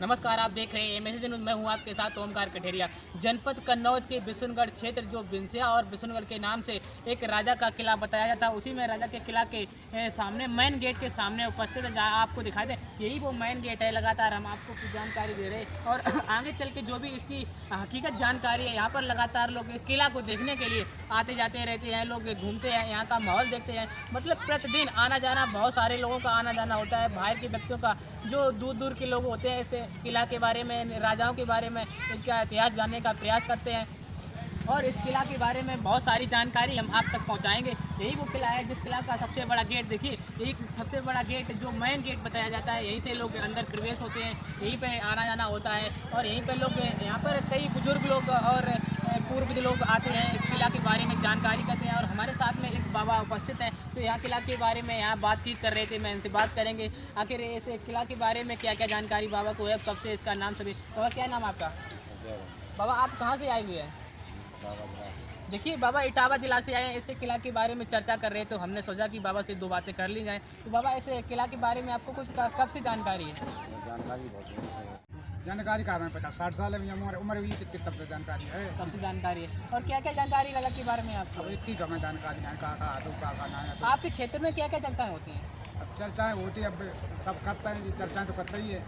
नमस्कार, आप देख रहे हैं एमएसजी न्यूज़। मैं हूं आपके साथ ओमकार कठेरिया। जनपद कन्नौज के बिशुनगढ़ क्षेत्र जो बिनसिया और बिशुनगढ़ के नाम से एक राजा का किला बताया जाता है, उसी में राजा के किला के सामने मेन गेट के सामने उपस्थित है, जहां आपको दिखाई दे यही वो मेन गेट है। लगातार हम आपको कुछ जानकारी दे रहे हैं और आगे चल के जो भी इसकी हकीकत जानकारी है, यहाँ पर लगातार लोग इस किला को देखने के लिए आते जाते रहते हैं, लोग घूमते हैं, यहाँ का माहौल देखते हैं। मतलब प्रतिदिन आना जाना, बहुत सारे लोगों का आना जाना होता है, बाहर के व्यक्तियों का, जो दूर दूर के लोग होते हैं, इस किला के बारे में, राजाओं के बारे में, इनका इतिहास जानने का प्रयास करते हैं और इस किला के बारे में बहुत सारी जानकारी हम आप तक पहुंचाएंगे। यही वो किला है जिस किला का सबसे बड़ा गेट देखिए, यही सबसे बड़ा गेट जो मेन गेट बताया जाता है, यहीं से लोग अंदर प्रवेश होते हैं, यहीं पे आना जाना होता है और यहीं पे लोग, यहाँ पर कई बुजुर्ग लोग और पूर्व लोग आते हैं, इस किला के बारे में जानकारी करते हैं। और हमारे साथ में एक बाबा उपस्थित हैं, तो यहाँ किला के बारे में यहाँ बातचीत कर रहे थे, मैं इनसे बात करेंगे आखिर इस किला के बारे में क्या क्या जानकारी बाबा को है, कब से इसका नाम सभी। बाबा क्या नाम आपका? बाबा आप कहाँ से आए हुए हैं? देखिए बाबा इटावा जिला से आए हैं, इस किला के बारे में चर्चा कर रहे हैं, तो हमने सोचा कि बाबा से दो बातें कर ली जाएं। तो बाबा इस किला के बारे में आपको कुछ कब से जानकारी है? जानकारी का हमें 50-60 साल है, उम्र भी तब से जानकारी है। कब से जानकारी है और क्या क्या जानकारी लगा के बारे में आपको? इतनी हमें जानकारी है, का ना आपके क्षेत्र में क्या क्या चर्चाएं होती हैं? अब चर्चाएँ होती है, अब सब करता है, चर्चाएँ तो करता ही है,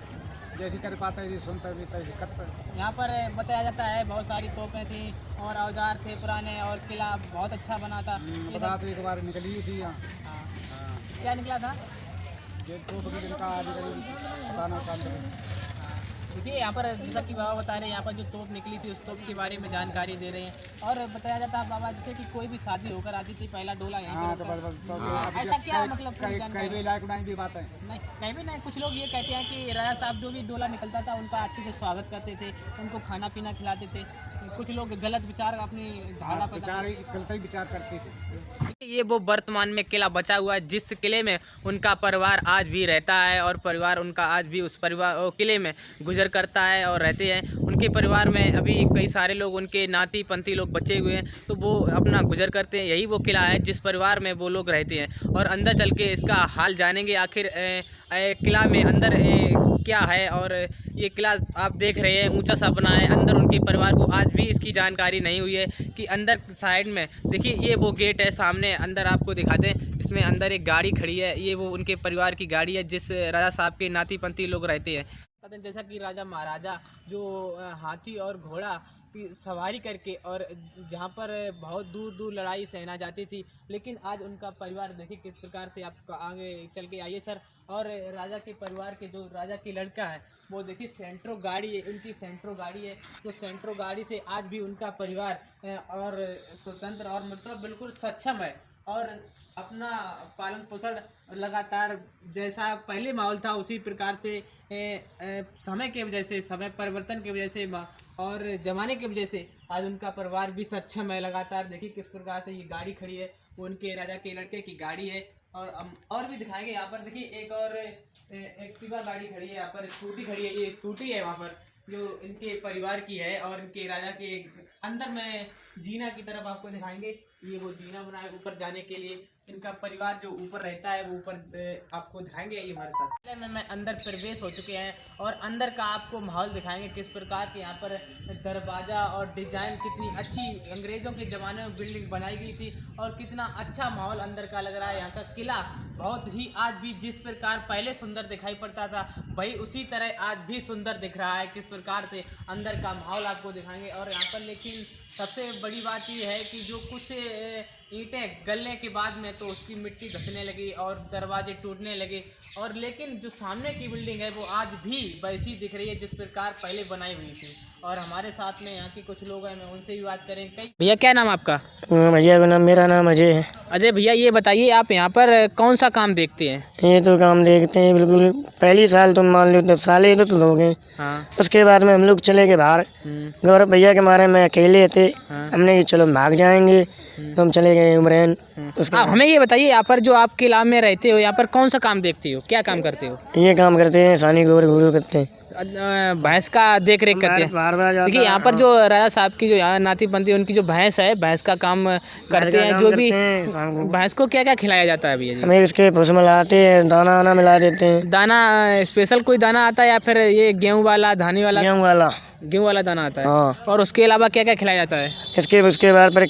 जैसी कर पाता है, सुनता भी तैसी करता है। यहाँ पर बताया जाता है बहुत सारी तोपें थी और औजार थे पुराने और किला बहुत अच्छा बना था। बता तो एक बार निकली थी यहाँ। हाँ। क्या निकला था? ये तो पता ना। देखिए यहाँ पर जैसा कि बाबा बता रहे हैं, यहाँ पर जो तोप निकली थी उस तोप के बारे में जानकारी दे रहे हैं और बताया जाता है बाबा जैसे कि कोई भी शादी होकर आती थी, पहला डोला यहाँ पे होता है। ऐसा क्या मतलब कहीं भी लायक उड़ाई भी बात है नहीं, कहीं भी नहीं। कुछ लोग ये कहते हैं कि राजा साहब जो भी डोला निकलता था उनका अच्छे से स्वागत करते थे, उनको खाना पीना खिलाते थे। कुछ लोग गलत विचार अपनी धारणा पर गलत ही विचार करते थे। ये वो वर्तमान में किला बचा हुआ है जिस किले में उनका परिवार आज भी रहता है और परिवार उनका आज भी उस परिवार किले में गुजर करता है और रहते हैं। उनके परिवार में अभी कई सारे लोग, उनके नाती पंथी लोग बचे हुए हैं, तो वो अपना गुजर करते हैं। यही वो किला है जिस परिवार में वो लोग रहते हैं और अंदर चल के इसका हाल जानेंगे आखिर किला में अंदर क्या है। और ये किला आप देख रहे हैं ऊंचा सा बना है, अंदर उनके परिवार को आज भी इसकी जानकारी नहीं हुई है कि अंदर साइड में देखिए ये वो गेट है सामने, अंदर आपको दिखा दें, इसमें अंदर एक गाड़ी खड़ी है, ये वो उनके परिवार की गाड़ी है जिस राजा साहब के नाती पंथी लोग रहते हैं। जैसा कि राजा महाराजा जो हाथी और घोड़ा की सवारी करके और जहाँ पर बहुत दूर दूर लड़ाई सहना जाती थी, लेकिन आज उनका परिवार देखिए किस प्रकार से। आप आगे चल के आइए सर। और राजा के परिवार के जो राजा की लड़का है वो देखिए सेंट्रो गाड़ी है, उनकी सेंट्रो गाड़ी है, तो सेंट्रो गाड़ी से आज भी उनका परिवार और स्वतंत्र और मतलब बिल्कुल सक्षम है और अपना पालन पोषण लगातार जैसा पहले माहौल था उसी प्रकार से समय के वजह से, समय परिवर्तन की वजह से और ज़माने की वजह से आज उनका परिवार भी सक्षम है। लगातार देखिए किस प्रकार से ये गाड़ी खड़ी है, वो उनके राजा के लड़के की गाड़ी है। और भी दिखाएंगे यहाँ पर देखिए एक और एक्टिवा गाड़ी खड़ी है, यहाँ पर स्कूटी खड़ी है, ये स्कूटी है वहाँ पर जो इनके परिवार की है और इनके राजा के अंदर में जीना की तरफ आपको दिखाएंगे। ये वो जीना बना है ऊपर जाने के लिए, इनका परिवार जो ऊपर रहता है वो ऊपर आपको दिखाएंगे। ये हमारे साथ मैं अंदर प्रवेश हो चुके हैं और अंदर का आपको माहौल दिखाएंगे किस प्रकार के यहाँ पर दरवाज़ा और डिजाइन कितनी अच्छी अंग्रेज़ों के ज़माने में बिल्डिंग बनाई गई थी और कितना अच्छा माहौल अंदर का लग रहा है। यहाँ का किला बहुत ही आज भी जिस प्रकार पहले सुंदर दिखाई पड़ता था वही उसी तरह आज भी सुंदर दिख रहा है। किस प्रकार से अंदर का माहौल आपको दिखाएंगे। और यहाँ पर लेकिन सबसे बड़ी बात ये है कि जो कुछ ईंटें गलने के बाद में तो उसकी मिट्टी धंसने लगी और दरवाजे टूटने लगे, और लेकिन जो सामने की बिल्डिंग है वो आज भी वैसी दिख रही है जिस प्रकार पहले बनाई हुई थी। और हमारे साथ में यहाँ के कुछ लोग हैं, मैं उनसे भी बात करेंगे। भैया क्या नाम आपका? भैया का नाम, मेरा नाम अजय है। अजय भैया ये बताइए आप यहाँ पर कौन सा काम देखते हैं? ये तो काम देखते हैं बिल्कुल, पहली साल तो मान लो 10 साल ही तो लोग हैं। हाँ। उसके बाद में हम लोग चले गए बाहर, गौरव भैया के मारे में अकेले थे। हाँ। हमने कि चलो भाग जाएंगे, तो हम चले गए उमरैन। आप हमें ये बताइए यहाँ पर जो आप किला में रहते हो यहाँ पर कौन सा काम देखते हो, क्या काम करते हो? ये काम करते हैं, सानी गोबर घूरू करते हैं। भैंस का देख रेख करते हैं। बार बार जाता देखिए यहाँ पर जो राजा साहब की जो यहाँ नाती बनती है उनकी जो भैंस है, भैंस का काम करते हैं। जो भी भैंस को क्या क्या खिलाया जाता है भैया जी? हमें इसके भूस मिलाते हैं, दाना वाना मिला देते हैं। दाना स्पेशल कोई दाना आता है या फिर ये गेहूं वाला, धानी वाला? गेहूं वाला दाना आता है। हाँ। और उसके अलावा क्या क्या खिलाया जाता है? उसके बाद पर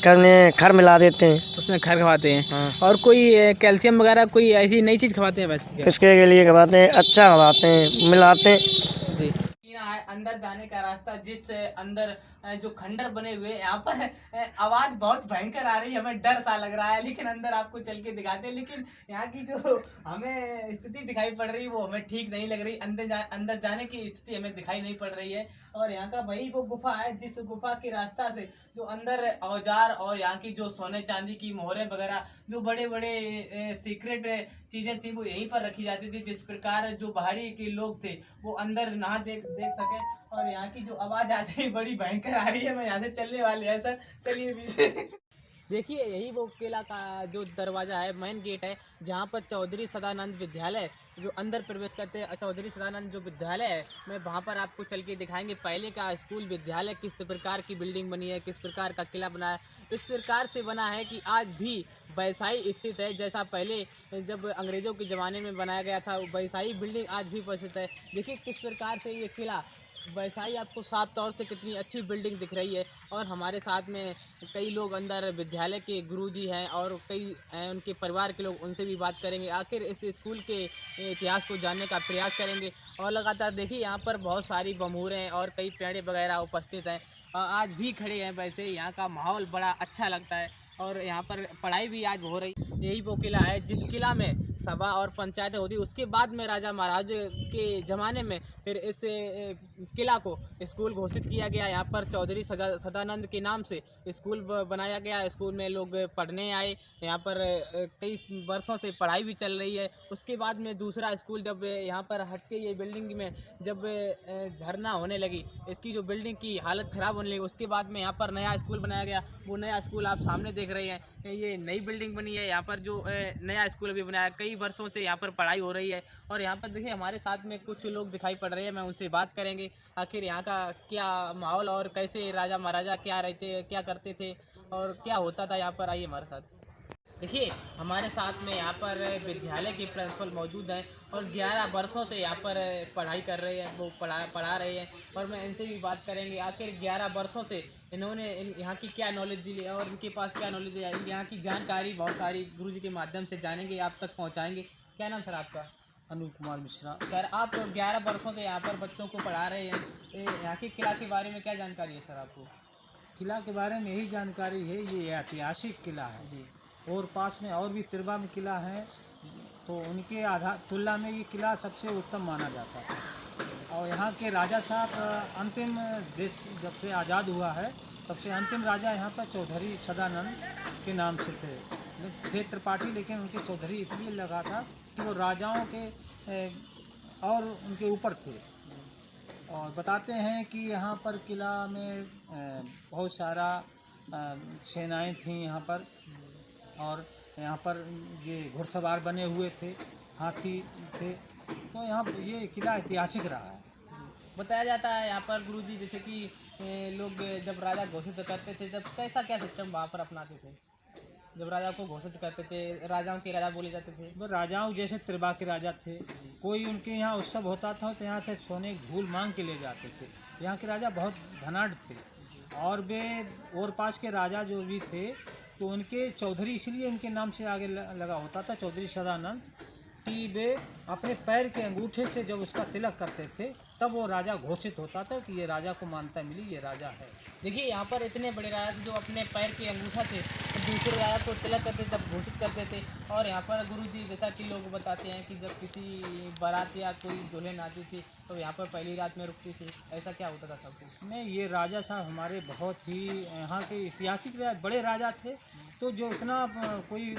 खर मिला देते हैं, उसमें खर खवाते हैं। हाँ। और कोई कैल्शियम वगैरह कोई ऐसी नई चीज़ खवाते हैं भैंस को क्या? इसके लिए खवाते हैं, अच्छा खवाते हैं, मिलाते हैं। जी। है अंदर जाने का रास्ता, जिस अंदर जो खंडर बने हुए यहाँ पर आवाज़ बहुत भयंकर आ रही है, हमें डर सा लग रहा है, लेकिन अंदर आपको चल के दिखाते हैं। लेकिन यहाँ की जो हमें स्थिति दिखाई पड़ रही है वो हमें ठीक नहीं लग रही। अंदर जाने की स्थिति हमें दिखाई नहीं पड़ रही है। और यहाँ का वही वो गुफा है जिस गुफा के रास्ता से जो अंदर औजार और यहाँ की जो सोने चांदी की मोहरें वगैरह जो बड़े बड़े सीक्रेट चीज़ें थी वो यहीं पर रखी जाती थी, जिस प्रकार जो बाहरी के लोग थे वो अंदर ना देख सके। और यहाँ की जो आवाज़ आती है बड़ी भयंकर आ रही है। मैं यहाँ से चलने वाले हैं सर, चलिए पीछे। देखिए यही वो किला का जो दरवाज़ा है, मेन गेट है, जहाँ पर चौधरी सदानंद विद्यालय जो अंदर प्रवेश करते हैं। चौधरी सदानंद जो विद्यालय है, मैं वहाँ पर आपको चल के दिखाएंगे पहले का स्कूल विद्यालय किस प्रकार की बिल्डिंग बनी है, किस प्रकार का किला बना है। इस प्रकार से बना है कि आज भी वैसा ही स्थित है जैसा पहले जब अंग्रेज़ों के ज़माने में बनाया गया था, वैसा ही बिल्डिंग आज भी उपस्थित है। देखिए किस प्रकार से ये किला वैसा ही आपको साफ तौर से कितनी अच्छी बिल्डिंग दिख रही है। और हमारे साथ में कई लोग अंदर विद्यालय के गुरुजी हैं और कई उनके परिवार के लोग, उनसे भी बात करेंगे, आखिर इस स्कूल के इतिहास को जानने का प्रयास करेंगे। और लगातार देखिए यहाँ पर बहुत सारी बमूरें और कई पेड़ वगैरह उपस्थित हैं, आज भी खड़े हैं। वैसे यहाँ का माहौल बड़ा अच्छा लगता है और यहाँ पर पढ़ाई भी आज हो रही। यही वो किला है जिस किला में सभा और पंचायतें होती। उसके बाद में राजा महाराज के ज़माने में फिर इस किला को स्कूल घोषित किया गया। यहाँ पर चौधरी सदानंद के नाम से स्कूल बनाया गया। स्कूल में लोग पढ़ने आए, यहाँ पर कई वर्षों से पढ़ाई भी चल रही है। उसके बाद में दूसरा स्कूल जब यहाँ पर हटके ये बिल्डिंग में जब झरना होने लगी, इसकी जो बिल्डिंग की हालत ख़राब होने लगी, उसके बाद में यहाँ पर नया स्कूल बनाया गया। वो नया स्कूल आप सामने देख रहे हैं, ये नई बिल्डिंग बनी है। यहाँ पर जो नया स्कूल अभी बनाया, कई वर्षों से यहाँ पर पढ़ाई हो रही है। और यहाँ पर देखिए हमारे साथ में कुछ लोग दिखाई पड़ रहे हैं, मैं उनसे बात करेंगे आखिर यहाँ का क्या माहौल और कैसे राजा महाराजा क्या करते थे और क्या होता था यहाँ पर। आइए हमारे साथ। देखिए हमारे साथ में यहाँ पर विद्यालय के प्रिंसिपल मौजूद हैं और 11 वर्षों से यहाँ पर पढ़ाई कर रहे हैं, वो पढ़ा रहे हैं। और मैं इनसे भी बात करेंगे आखिर 11 वर्षों से इन्होंने यहाँ की क्या नॉलेज ली और इनके पास क्या नॉलेज है। यहाँ की जानकारी बहुत सारी गुरुजी के माध्यम से जानेंगे, आप तक पहुँचाएँगे। क्या नाम सर आपका? अनिल कुमार मिश्रा। सर आप 11 वर्षों से यहाँ पर बच्चों को पढ़ा रहे हैं, यहाँ के किला के बारे में क्या जानकारी है सर आपको? किला के बारे में यही जानकारी है, ये ऐतिहासिक किला है जी। और पास में और भी तिरवा में किला है, तो उनके आधार तुलना में ये किला सबसे उत्तम माना जाता है। और यहाँ के राजा साहब अंतिम देश जब से आज़ाद हुआ है तब से अंतिम राजा यहाँ पर चौधरी सदानंद के नाम से थे त्रिपाठी, लेकिन उनके चौधरी इसलिए लगा था कि वो राजाओं के और उनके ऊपर थे। और बताते हैं कि यहाँ पर किला में बहुत सारा सेनाएँ थीं यहाँ पर, और यहाँ पर ये घुड़सवार बने हुए थे, हाथी थे। तो यहाँ ये किला ऐतिहासिक रहा है। बताया जाता है यहाँ पर गुरुजी जैसे कि लोग जब राजा घोषित करते थे तब कैसा क्या सिस्टम वहाँ पर अपनाते थे? जब राजा को घोषित करते थे, राजाओं के राजा बोले जाते थे। वो राजाओं जैसे त्रिबा के राजा थे, कोई उनके यहाँ उत्सव होता था तो यहाँ से सोने की झूल मांग के ले जाते थे। यहाँ के राजा बहुत धनाढ़ थे और वे और पास के राजा जो भी थे तो उनके चौधरी इसलिए उनके नाम से आगे लगा होता था चौधरी सदानंद, कि वे अपने पैर के अंगूठे से जब उसका तिलक करते थे तब वो राजा घोषित होता था कि ये राजा को मान्यता मिली, ये राजा है। देखिए यहाँ पर इतने बड़े राजा थे जो अपने पैर के अंगूठा से दूसरे राजा को तिलक करते तब घोषित करते थे। और यहाँ पर गुरुजी जैसा कि लोग बताते हैं कि जब किसी बारात या कोई दुल्हन आती थी तो यहाँ पर पहली रात में रुकती थी, ऐसा क्या होता था सब कुछ? नहीं, ये राजा साहब हमारे बहुत ही यहाँ के ऐतिहासिक बड़े राजा थे, तो जो इतना कोई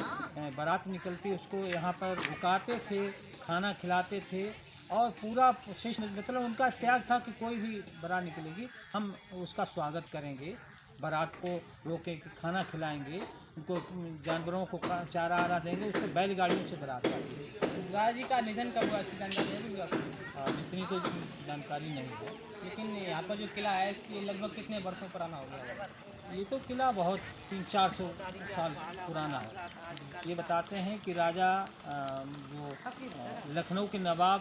बारात निकलती उसको यहाँ पर रुकाते थे, खाना खिलाते थे और पूरा मतलब उनका त्याग था कि कोई भी बारात निकलेगी हम उसका स्वागत करेंगे, बारात को रोके के खाना खिलाएंगे उनको जानवरों को चारा आरा देंगे, उसको बैलगाड़ियों से बारात आती है। राजा जी का निधन कब हुआ, इसकी जानकारी है कुछ आपको? इतनी तो जानकारी नहीं है, लेकिन यहाँ पर जो किला है ये लगभग कितने वर्षों पुराना हो गया है? ये तो किला बहुत 300-400 साल पुराना है। ये बताते हैं कि राजा जो लखनऊ के नवाब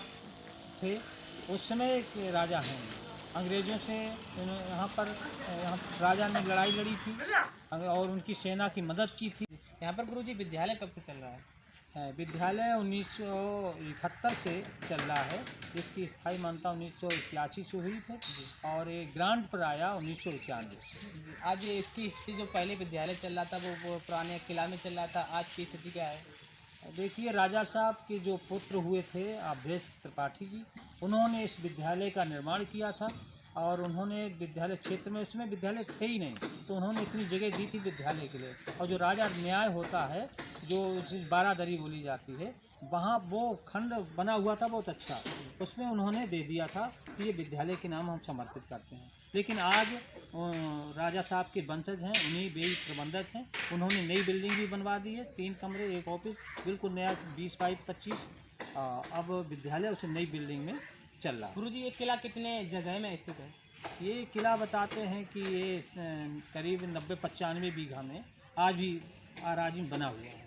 थे उस समय के राजा हैं, अंग्रेज़ों से यहाँ राजा ने लड़ाई लड़ी थी और उनकी सेना की मदद की थी। यहाँ पर गुरुजी विद्यालय कब से चल रहा है? विद्यालय 1971 से चल रहा है, इसकी स्थायी मान्यता 1981 से हुई थी और ये ग्रांट पर आया 1991। आज ये इसकी स्थिति, जो पहले विद्यालय चल रहा था वो पुराने किला में चल रहा था, आज की स्थिति क्या है? देखिए, राजा साहब के जो पुत्र हुए थे अवधेश त्रिपाठी जी, उन्होंने इस विद्यालय का निर्माण किया था और उन्होंने विद्यालय क्षेत्र में, उसमें विद्यालय थे ही नहीं, तो उन्होंने इतनी जगह दी थी विद्यालय के लिए। और जो राजा न्याय होता है, जो बारादरी बोली जाती है, वहाँ वो खंड बना हुआ था बहुत अच्छा, उसमें उन्होंने दे दिया था कि ये विद्यालय के नाम हम समर्पित करते हैं। लेकिन आज राजा साहब के वंशज हैं, उन्हीं बेई प्रबंधक हैं, उन्होंने नई बिल्डिंग भी बनवा दी है, 3 कमरे 1 ऑफिस, बिल्कुल नया 20 बाई 25 अब विद्यालय उसे नई बिल्डिंग में चल रहा है। गुरुजी ये किला कितने जगह में स्थित है? ये किला बताते हैं कि ये करीब 90-95 बीघा में आज भी आराजीन बना हुआ है।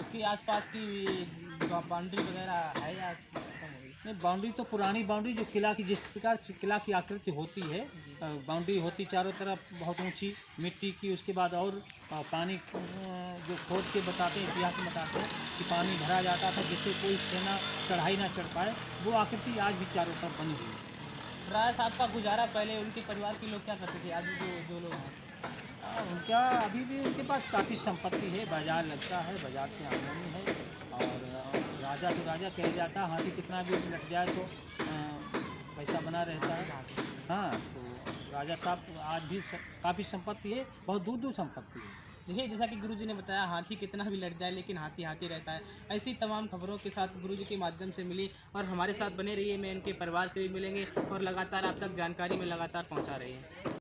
इसकी आसपास की बाउंड्री वगैरह है या खत्म हो गई? नहीं, बाउंड्री तो पुरानी बाउंड्री, जो किला की जिस प्रकार किला की आकृति होती है, बाउंड्री होती चारों तरफ बहुत ऊंची मिट्टी की, उसके बाद और पानी जो खोद के बताते हैं, इतिहास में बताते हैं कि पानी भरा जाता था जिससे कोई सेना चढ़ाई ना चढ़ पाए, वो आकृति आज भी चारों तरफ बनी हुई है। राजा साहब का गुजारा पहले उनके परिवार के लोग क्या करते थे, आज जो लोग हैं? उनका अभी भी उनके पास काफ़ी संपत्ति है, बाजार लगता है, बाजार से आमदनी है और राजा तो राजा कह जाता है, हाथी कितना भी लट जाए तो पैसा बना रहता है। हाँ, तो राजा साहब आज भी काफ़ी संपत्ति है, बहुत दूर दूर संपत्ति है। देखिए, जैसा कि गुरुजी ने बताया, हाथी कितना भी लड़ जाए लेकिन हाथी हाथी रहता है। ऐसी तमाम खबरों के साथ गुरुजी के माध्यम से मिली और हमारे साथ बने रहिए, मैं इनके परिवार से भी मिलेंगे और लगातार आप तक जानकारी में लगातार पहुंचा रही है।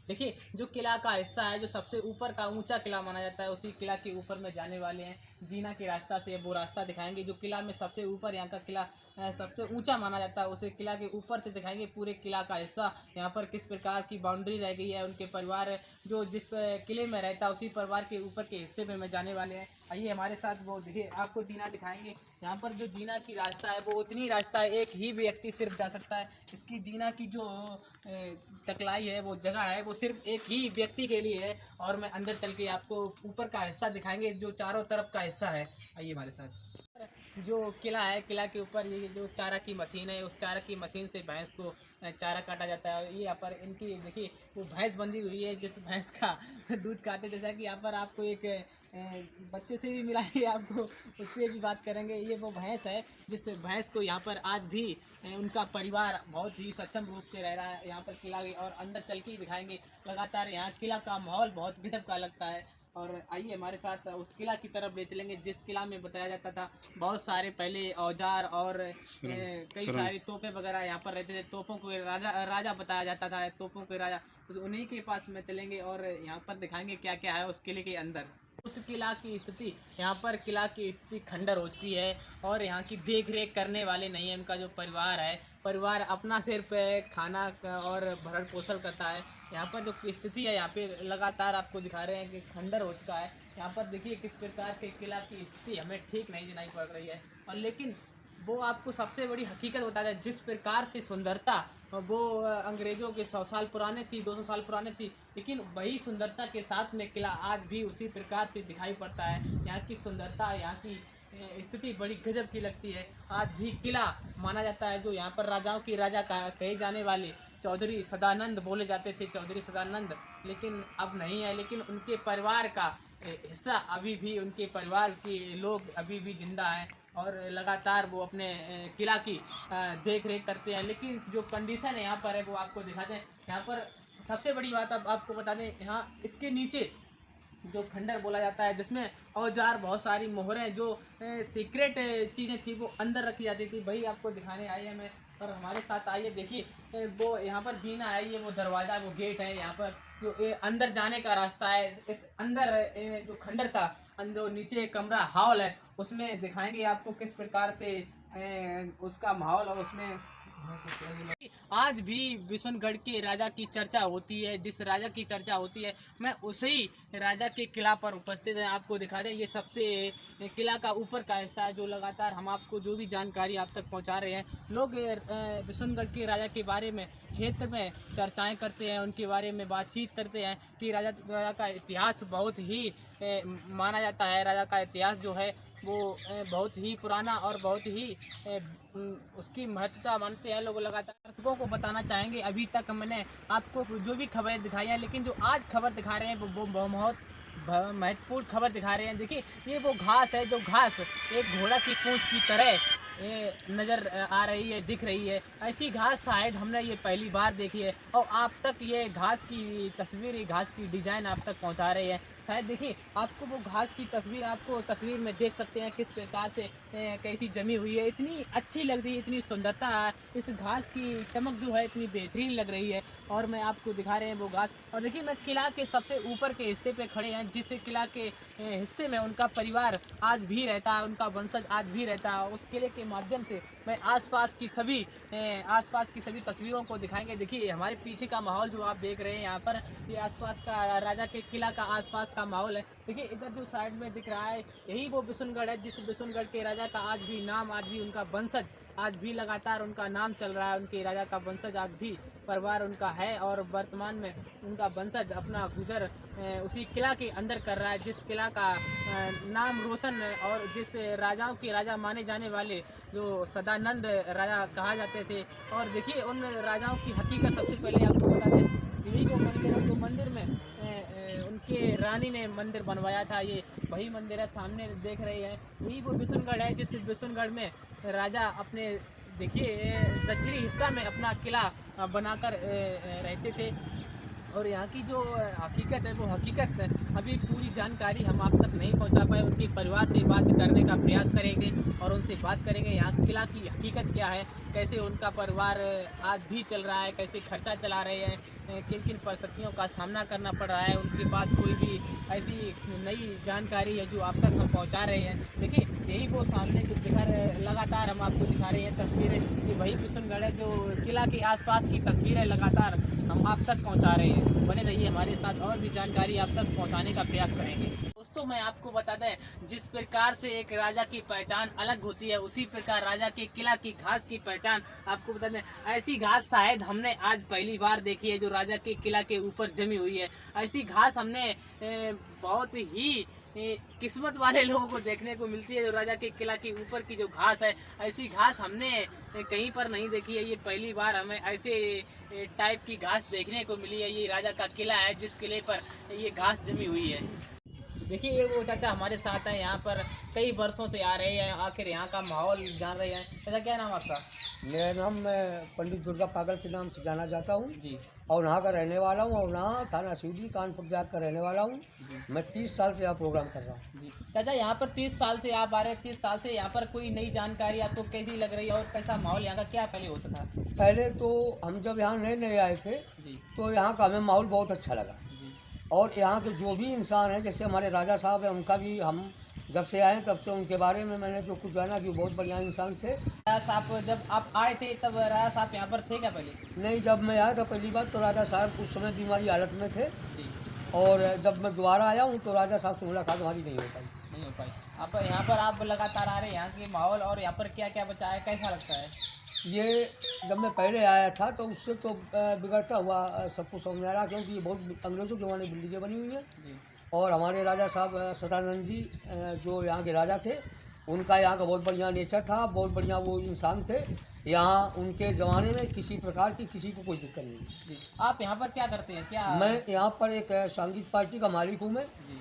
देखिए, जो किला का हिस्सा है, जो सबसे ऊपर का ऊंचा किला माना जाता है, उसी किला के ऊपर में जाने वाले हैं। जीना के रास्ता से वो रास्ता दिखाएंगे जो किला में सबसे ऊपर, यहाँ का किला सबसे ऊंचा माना जाता है, उसे किला के ऊपर से दिखाएंगे पूरे किला का हिस्सा, यहाँ पर किस प्रकार की बाउंड्री रह गई है, उनके परिवार जो जिस किले में रहता है उसी परिवार के ऊपर के हिस्से में जाने वाले हैं। आइए हमारे साथ, वो देखिए आपको जीना दिखाएंगे। यहाँ पर जो जीना की रास्ता है वो उतनी रास्ता है, एक ही व्यक्ति सिर्फ जा सकता है। इसकी जीना की जो चकलाई है, वो जगह है, वो सिर्फ एक ही व्यक्ति के लिए है। और मैं अंदर चल के आपको ऊपर का हिस्सा दिखाएंगे जो चारों तरफ का हिस्सा है। आइए हमारे साथ। जो किला है, किला के ऊपर ये जो चारा की मशीन है, उस चारा की मशीन से भैंस को चारा काटा जाता है। ये यहाँ पर इनकी देखिए वो भैंस बंधी हुई है, जिस भैंस का दूध काटे, जैसा कि यहाँ पर आपको एक बच्चे से भी मिला है, आपको उससे भी बात करेंगे। ये वो भैंस है जिस भैंस को यहाँ पर आज भी उनका परिवार बहुत ही सक्षम रूप से रह रहा है। यहाँ पर किला और अंदर चल के दिखाएंगे लगातार। यहाँ किला का माहौल बहुत गजब का लगता है। और आइए हमारे साथ उस किला की तरफ ले चलेंगे जिस किला में बताया जाता था बहुत सारे पहले औजार और कई सारी तोपें वगैरह यहाँ पर रहते थे। तोपों को राजा बताया जाता था, तोपों के राजा, उन्हीं के पास में चलेंगे और यहाँ पर दिखाएंगे क्या क्या है उस किले के अंदर। उस किला की स्थिति, यहाँ पर किला की स्थिति खंडर हो चुकी है और यहाँ की देख रेख करने वाले नहीं है। उनका जो परिवार है, परिवार अपना सिर्फ खाना और भरण पोषण करता है। यहाँ पर जो स्थिति है, यहाँ पे लगातार आपको दिखा रहे हैं कि खंडर हो चुका है। यहाँ पर देखिए किस प्रकार के किला की स्थिति हमें ठीक नहीं दिखाई पड़ रही है। और लेकिन वो आपको सबसे बड़ी हकीकत बता दें, जिस प्रकार से सुंदरता वो अंग्रेज़ों के 100 साल पुराने थी, 200 साल पुराने थी, लेकिन वही सुंदरता के साथ में किला आज भी उसी प्रकार से दिखाई पड़ता है। यहाँ की सुंदरता, यहाँ की स्थिति बड़ी गजब की लगती है। आज भी किला माना जाता है। जो यहाँ पर राजाओं की राजा कहे जाने वाले चौधरी सदानंद बोले जाते थे, चौधरी सदानंद, लेकिन अब नहीं है। लेकिन उनके परिवार का हिस्सा अभी भी, उनके परिवार के लोग अभी भी जिंदा हैं और लगातार वो अपने किला की देख रेख करते हैं। लेकिन जो कंडीशन है यहाँ पर है वो आपको दिखाते हैं। यहाँ पर सबसे बड़ी बात अब आपको बता दें, यहाँ इसके नीचे जो खंडर बोला जाता है, जिसमें औजार, बहुत सारी मोहरें, जो सीक्रेट चीज़ें थी वो अंदर रखी जाती थी, वही आपको दिखाने आए हैं। मैं और हमारे साथ आइए। देखिए वो यहाँ पर जीना है, ये वो दरवाज़ा, वो गेट है, यहाँ पर जो अंदर जाने का रास्ता है। इस अंदर जो खंडर था, जो नीचे कमरा हॉल है, उसमें दिखाएंगे आपको किस प्रकार से उसका माहौल और उसमें आज भी बिशनगढ़ के राजा की चर्चा होती है। जिस राजा की चर्चा होती है, मैं उसी राजा के किला पर उपस्थित है। आपको दिखा दें, ये सबसे किला का ऊपर का हिस्सा है, जो लगातार हम आपको जो भी जानकारी आप तक पहुंचा रहे हैं। लोग बिशनगढ़ के राजा के बारे में क्षेत्र में चर्चाएं करते हैं, उनके बारे में बातचीत करते हैं कि राजा का इतिहास बहुत ही माना जाता है। राजा का इतिहास जो है वो बहुत ही पुराना और बहुत ही उसकी महत्वता मानते हैं लोग। लगातार दर्शकों को बताना चाहेंगे, अभी तक मैंने आपको जो भी खबरें दिखाई हैं, लेकिन जो आज खबर दिखा रहे हैं वो बहुत महत्वपूर्ण खबर दिखा रहे हैं। देखिए ये वो घास है, जो घास एक घोड़ा की पूंछ की तरह नज़र आ रही है, दिख रही है। ऐसी घास शायद हमने ये पहली बार देखी है, और आप तक ये घास की तस्वीर, ये घास की डिज़ाइन आप तक पहुंचा रहे हैं। शायद देखिए आपको वो घास की तस्वीर, आपको तस्वीर में देख सकते हैं किस प्रकार से कैसी जमी हुई है। इतनी अच्छी लग रही है, इतनी सुंदरता है, इस घास की चमक जो है इतनी बेहतरीन लग रही है। और मैं आपको दिखा रहे हैं वो घास। और देखिए मैं किला के सबसे ऊपर के हिस्से पे खड़े हैं, जिस किला के हिस्से में उनका परिवार आज भी रहता है, उनका वंशज आज भी रहता है। उस किले के माध्यम से मैं आसपास की सभी तस्वीरों को दिखाएंगे। देखिए हमारे पीछे का माहौल जो आप देख रहे हैं, यहाँ पर ये आसपास का राजा के किला का आसपास का माहौल है। देखिए इधर जो साइड में दिख रहा है, यही वो बिशनगढ़ है, जिस बिशनगढ़ के राजा का आज भी नाम, आज भी उनका वंशज, आज भी लगातार उनका नाम चल रहा है। उनके राजा का वंशज आज भी परिवार उनका है, और वर्तमान में उनका वंशज अपना गुजर उसी किला के अंदर कर रहा है, जिस किला का नाम रोशन और जिस राजाओं के राजा माने जाने वाले जो सदानंद राजा कहा जाते थे। और देखिए उन राजाओं की हकीकत सबसे पहले आपको बता दें, यही वो मंदिर है जो मंदिर में उनके रानी ने मंदिर बनवाया था। ये वही मंदिर है, सामने देख रहे हैं, यही वो बिशनगढ़ है, जिस बिशनगढ़ में राजा अपने देखिए दक्षिणी हिस्सा में अपना किला बनाकर रहते थे। और यहाँ की जो हकीकत है, वो हकीकत अभी पूरी जानकारी हम आप तक नहीं पहुँचा पाए। उनके परिवार से बात करने का प्रयास करेंगे और उनसे बात करेंगे यहाँ किला की हकीकत क्या है, कैसे उनका परिवार आज भी चल रहा है, कैसे खर्चा चला रहे हैं, किन किन परिस्थितियों का सामना करना पड़ रहा है। उनके पास कोई भी ऐसी नई जानकारी है जो आप तक हम पहुँचा रहे हैं। देखिए यही वो सामने जो दिखा रहे, लगातार हम आपको दिखा रहे हैं तस्वीरें, कि वही बिशनगढ़ है, जो किला के आसपास की तस्वीरें लगातार हम आप तक पहुंचा रहे हैं। बने रहिए हमारे साथ, और भी जानकारी आप तक पहुंचाने का प्रयास करेंगे। दोस्तों मैं आपको बता दें, जिस प्रकार से एक राजा की पहचान अलग होती है, उसी प्रकार राजा के किला की घास की पहचान आपको बता दें। ऐसी घास शायद हमने आज पहली बार देखी है, जो राजा के किला के ऊपर जमी हुई है। ऐसी घास हमने बहुत ही किस्मत वाले लोगों को देखने को मिलती है, जो राजा के किला के ऊपर की जो घास है। ऐसी घास हमने कहीं पर नहीं देखी है, ये पहली बार हमें ऐसे टाइप की घास देखने को मिली है। ये राजा का किला है, जिस किले पर ये घास जमी हुई है। देखिए ये वो चाचा हमारे साथ हैं, यहाँ पर कई वर्षों से आ रहे हैं, आखिर यहाँ का माहौल जान रहे हैं। चाचा क्या नाम आपका? मेरा नाम, मैं पंडित दुर्गा पागल के नाम से जाना जाता हूँ जी, और यहाँ का रहने वाला हूँ, और यहाँ थाना शिवजी कानपुर जात का रहने वाला हूँ। मैं 30 साल से यहाँ प्रोग्राम कर रहा हूँ। जी चाचा, यहाँ पर 30 साल से आप आ रहे हैं, 30 साल से यहाँ पर कोई नई जानकारी आपको कैसी लग रही है, और कैसा माहौल यहाँ का क्या पहले होता था? पहले तो हम जब यहाँ नए नए आए थे जी तो यहाँ का हमें माहौल बहुत अच्छा लगा, जी और यहाँ के जो भी इंसान हैं, जैसे हमारे राजा साहब हैं, उनका भी हम जब से आए तब से उनके बारे में मैंने जो कुछ जाना कि वो बहुत बढ़िया इंसान थे। राजा साहब जब आप आए थे तब राजा साहब यहाँ पर थे क्या पहले? नहीं, जब मैं आया था पहली बार तो राजा साहब उस समय बीमारी हालत में थे, जी और जब मैं दोबारा आया हूँ तो राजा साहब से मुलाकात हमारी नहीं हो पाई। नहीं हो पाई। आप यहाँ पर आप लगातार आ रहे हैं, यहाँ के माहौल और यहाँ पर क्या क्या बचा है, कैसा लगता है? ये जब मैं पहले आया था तो उससे तो बिगड़ता हुआ सब कुछ समझ आ रहा, क्योंकि ये बहुत अंग्रेज़ों के ज़माने बिल्डिंगें बनी हुई हैं। जी और हमारे राजा साहब सदानंद जी जो यहाँ के राजा थे, उनका यहाँ का बहुत बढ़िया नेचर था, बहुत बढ़िया वो इंसान थे। यहाँ उनके ज़माने में किसी प्रकार की किसी को कोई दिक्कत नहीं। जी आप यहाँ पर क्या करते हैं? क्या मैं यहाँ पर एक संगीत पार्टी का मालिक हूँ। जी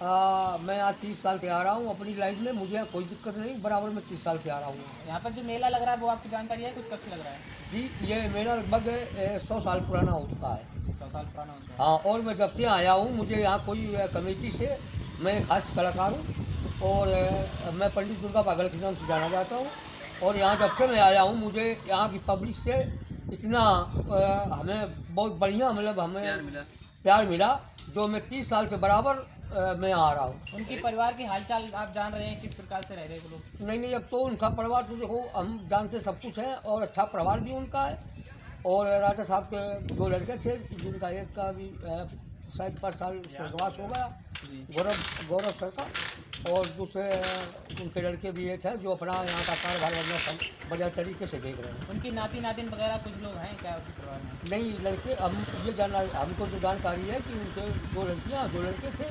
मैं यहाँ 30 साल से आ रहा हूँ अपनी लाइफ में, मुझे कोई दिक्कत नहीं, बराबर में 30 साल से आ रहा हूँ। यहाँ पर जो मेला लग रहा है वो आपकी जानकारी है, कुछ कब से लग रहा है? जी, ये मेरा लगभग 100 साल पुराना हो चुका है। 100 साल पुराना होता है। हाँ, और मैं जब से आया हूँ, मुझे यहाँ कोई कमेटी से, मैं खास कलाकार हूँ, और मैं पंडित दुर्गा पागल के नाम से जाना जाता हूँ। और यहाँ जब से मैं आया हूँ मुझे यहाँ की पब्लिक से इतना हमें बहुत बढ़िया मतलब हमें प्यार मिला जो मैं 30 साल से बराबर मैं आ रहा हूँ। उनके परिवार की हालचाल आप जान रहे हैं किस प्रकार से रह रहे हैं वो लोग? नहीं अब तो उनका परिवार तो देखो हम जानते सब कुछ है और अच्छा परिवार भी उनका है। और राजा साहब के 2 लड़के थे जिनका एक का भी शायद 5 साल स्वर्गवास हो गया, गौरव सर का, और दूसरे उनके लड़के भी एक है जो अपना यहाँ का कारोबार बढ़िया तरीके से देख रहे हैं। उनकी नाती नातिन वगैरह कुछ लोग हैं क्या उनके परिवार में? नहीं लड़के हम ये जानना हमको जो जानकारी है कि उनके 2 लड़कियाँ 2 लड़के थे,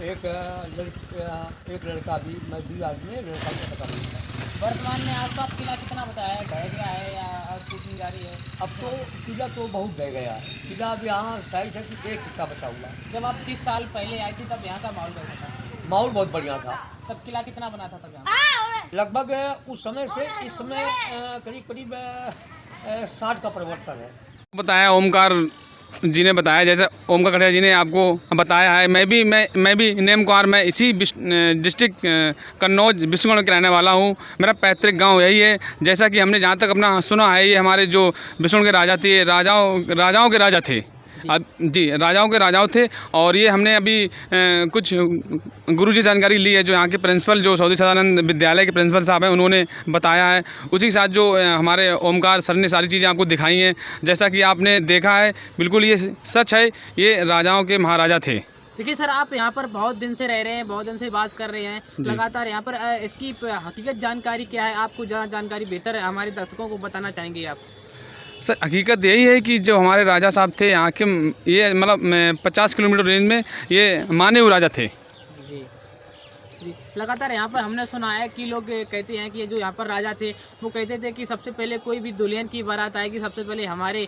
एक लड़का भी मजदूर आदमी है, लड़का का पता नहीं है। वर्तमान में आसपास किला कितना बताया है, ढह गया है या और शूटिंग जारी है? अब तो किला तो बहुत ढह गया है। किला अब यहाँ शायद है कि एक हिस्सा बचा हुआ है। जब आप 30 साल पहले आई थी तब यहाँ का माहौल कैसा था? माहौल बहुत बढ़िया था। तब किला कितना बना था तब यहाँ? लगभग उस समय से इस समय करीब 60 का परिवर्तन है। बताया ओमकार जी ने बताया, जैसे ओमकार कठिया जी ने आपको बताया है। मैं भी नेम कुमार, मैं इसी डिस्ट्रिक्ट कन्नौज बिशनगढ़ के रहने वाला हूँ। मेरा पैतृक गांव यही है। जैसा कि हमने जहाँ तक अपना सुना है, ये हमारे जो बिशनगढ़ के राजा थे, राजाओं के राजा थे जी, राजाओं के राजाओं थे। और ये हमने अभी कुछ गुरुजी जानकारी ली है जो यहाँ के प्रिंसिपल जो चौधरी सदानंद विद्यालय के प्रिंसिपल साहब हैं उन्होंने बताया है। उसी के साथ जो हमारे ओमकार सर ने सारी चीज़ें आपको दिखाई हैं, जैसा कि आपने देखा है, बिल्कुल ये सच है, ये राजाओं के महाराजा थे। देखिए सर, आप यहाँ पर बहुत दिन से रह रहे हैं, बहुत दिन से बात कर रहे हैं लगातार यहाँ पर, इसकी हकीकत जानकारी क्या है? आपको ज़्यादा जानकारी बेहतर हमारे दर्शकों को बताना चाहेंगे आप? सर हकीकत यही है कि जो हमारे राजा साहब थे यहाँ के, ये मतलब 50 किलोमीटर रेंज में ये माने हुए राजा थे जी। लगातार यहाँ पर हमने सुना है कि लोग कहते हैं कि ये जो यहाँ पर राजा थे वो कहते थे कि सबसे पहले कोई भी दुल्हन की बारात आएगी सबसे पहले हमारे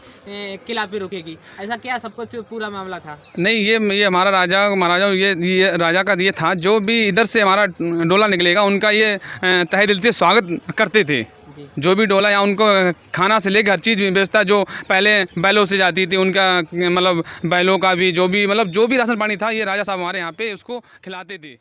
किला पे रुकेगी। ऐसा क्या सब कुछ पूरा मामला था? नहीं, ये हमारा महाराजा ये राजा का ये था, जो भी इधर से हमारा डोला निकलेगा उनका ये तहे दिल से स्वागत करते थे। जो भी डोला यहाँ उनको खाना से लेकर हर चीज़ व्यवस्था जो पहले बैलों से जाती थी उनका मतलब बैलों का भी जो भी राशन पानी था ये राजा साहब हमारे यहाँ पे उसको खिलाते थे।